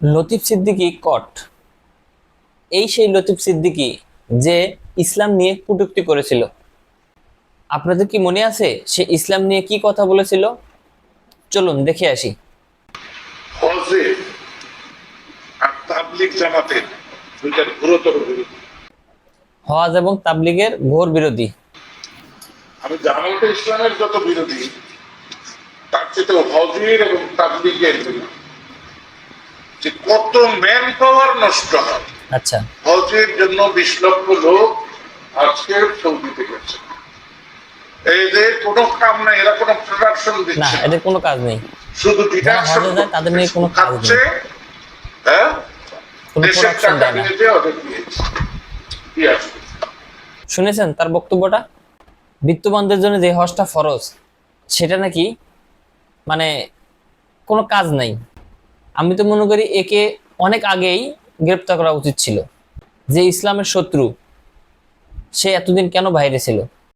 লতিফ সিদ্দিকী কট এই সেই লতিফ সিদ্দিকী যে ইসলাম নিয়ে কটূক্তি করেছিল। আপনাদের কি মনে আছে সে ইসলাম নিয়ে কি কথা বলেছিল? চলুন দেখে আসি। ফজে আর তাবলিগ জামাতের দুইটার গুরুতর বিরোধী। হওয়াজ এবং তাবলিগের ঘোর বিরোধী। আমি জামাতে ইসলামের যত বিরোধী তার চেয়ে হজের এবং তাবলিগের বিরোধী। যে কত ম্যান পাওয়ার নষ্ট হয়। আচ্ছা, হজের জন্য 20 লক্ষ লোক আজকে সৌদিতে গেছে। এদের কোনো কাম নাই, এরা কোনো প্রোডাকশন না দিচ্ছে না, এদের কোনো কাজ নেই। শুধু যারা ডিডাকশন হজে যায় তাদের নিয়ে কোনো কাজ খাচ্ছে। নেই, হ্যাঁ, কোনো দেশের প্রোডাকশন টাকা দেয় না। নিয়ে ওদের দিয়েছে। কি আসবে? শুনেছেন তার বক্তব্যটা? বিত্তবানদের জন্য যে হজটা ফরজ সেটা নাকি মানে কোনো কাজ নাই। আমি তো মনে করি একে অনেক আগেই গ্রেপ্তার করা উচিত ছিল। যে ইসলামের শত্রু সে এতদিন কেন বাইরে ছিল?